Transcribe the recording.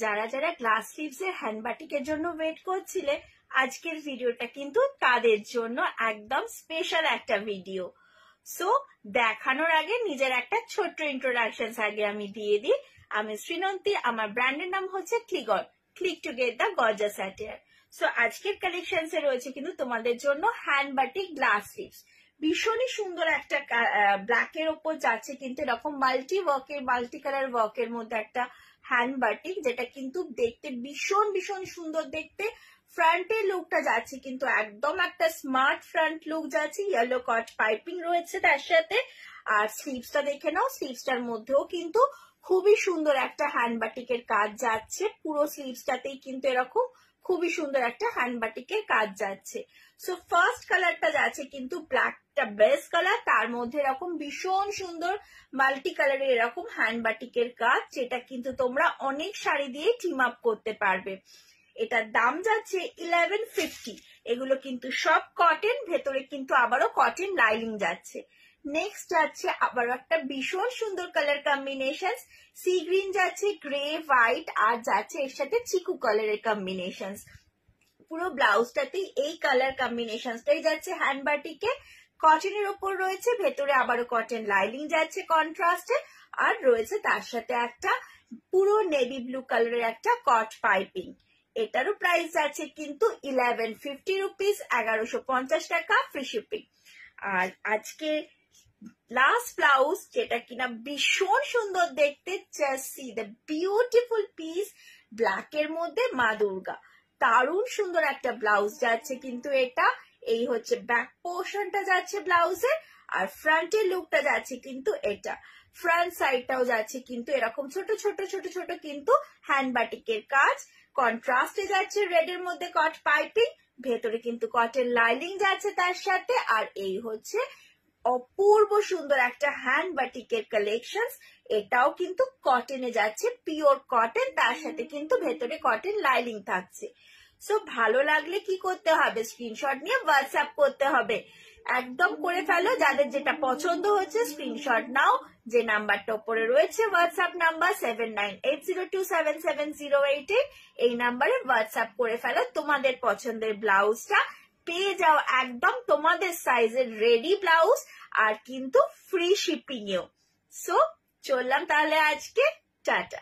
যারা যারা glass sleeves এর হ্যান্ড বাটিকের জন্য ওয়েট করছিলে, আজকের ভিডিওটা কিন্তু তাদের জন্য একদম স্পেশাল একটা ভিডিও। সো দেখানোর আগে নিজের একটা ছোট্ট ইন্ট্রোডাকশন আগে আমি দিয়ে দিই। আমি শ্রীনন্তী, আমার ব্র্যান্ডের নাম হচ্ছে Cligor, click to get the gorgeous attire. So আজকের কালেকশনস এ রয়েছে কিন্তু তোমাদের জন্য হ্যান্ড বাটিক গ্লাস স্লিভস। ভীষণই সুন্দর একটা ব্ল্যাকের ওপর যাচ্ছে কিন্তু এরকম মাল্টি কালার ওয়ার্কের মধ্যে একটা হ্যান্ড বাটিক, যেটা কিন্তু দেখতে ভীষণ ভীষণ সুন্দর দেখতে। ফ্রন্টের লুকটা যাচ্ছে কিন্তু একদম একটা স্মার্ট ফ্রন্ট লুক যাচ্ছে, ইয়েলো কট পাইপিং রয়েছে তার সাথে। আর স্লিভসটা দেখে নাও, স্লিভসটার মধ্যেও কিন্তু খুবই সুন্দর একটা হ্যান্ড বাটিকের কাজ যাচ্ছে। পুরো স্লিভসটাতেই কিন্তু এরকম খুবই সুন্দর একটা হ্যান্ড বাটিকের কাজ যাচ্ছে। সো ফার্স্ট কালারটা যাচ্ছে কিন্তু ব্ল্যাকটা বেস কালার, তার মধ্যে এরকম ভীষণ সুন্দর মাল্টি কালারের এরকম হ্যান্ড বাটিকের কাজ, যেটা কিন্তু তোমরা অনেক শাড়ি দিয়ে টিম আপ করতে পারবে। এটার দাম যাচ্ছে 1150। এগুলো কিন্তু সব কটন, ভেতরে কিন্তু আবারও কটন লাইনিং যাচ্ছে। নেক্সট যাচ্ছে আবার একটা ভীষণ সুন্দর কালার কম্বিনেশন, সি গ্রিন যাচ্ছে, গ্রে হোয়াইট, আর যাচ্ছে এর সাথে চিকু কালারের কম্বিনেশন। পুরো ব্লাউজটাতেই এই কালার কম্বিনেশনটাই যাচ্ছে হ্যান্ড বাটিকে। কটনের ওপর রয়েছে, ভেতরে আবারও কটন লাইনিং যাচ্ছে কন্ট্রাস্টে, আর রয়েছে তার সাথে একটা পুরো নেভি ব্লু কালারের একটা কট পাইপিং। এটারও প্রাইস যাচ্ছে কিন্তু 1150 রুপিস, 1150 টাকা, ফ্রি শিপিং। আর আজকে লাস্ট ব্লাউজ, যেটা কিনা ভীষণ সুন্দর দেখতে, just see the beautiful piece, ব্ল্যাকের মধ্যে মা দুর্গা। দারুণ সুন্দর একটা ব্লাউজ যাচ্ছে কিন্তু এটা। এই হচ্ছে ব্যাক পোর্শনটা যাচ্ছে ব্লাউজের, আর ফ্রন্টের লুকটা যাচ্ছে কিন্তু এটা। ফ্রন্ট সাইডটাও যাচ্ছে কিন্তু এরকম ছোট ছোট ছোট ছোট কিন্তু হ্যান্ড বাটিকের কাজ। কন্ট্রাস্টে যাচ্ছে রেড এর মধ্যে কট পাইপিং, ভেতরে কিন্তু কটন লাইনিং যাচ্ছে তার সাথে। আর এই হচ্ছে অপূর্ব সুন্দর একটা হ্যান্ড বাটিকের কালেকশন। এটাও কিন্তু কটনে যাচ্ছে, পিওর কটন, তার সাথে কিন্তু ভেতরে কটন লাইনিং থাকছে। সো ভালো লাগলে কি করতে হবে, স্ক্রিনশট নিয়ে হোয়াটসঅ্যাপ করতে হবে। একদম করে ফেলো, যাদের যেটা পছন্দ হচ্ছে স্ক্রিনশট নাও। যে নাম্বারটা উপরে রয়েছে হোয়াটসঅ্যাপ নাম্বার 7980277088, এই নাম্বারে হোয়াটসঅ্যাপ করে ফেলো তোমাদের পছন্দের ব্লাউজটা। পেয়ে যাও একদম তোমাদের সাইজের রেডি ব্লাউজ, আর কিন্তু ফ্রি শিপিং এও। সো চললাম তাহলে আজকে, টাটা।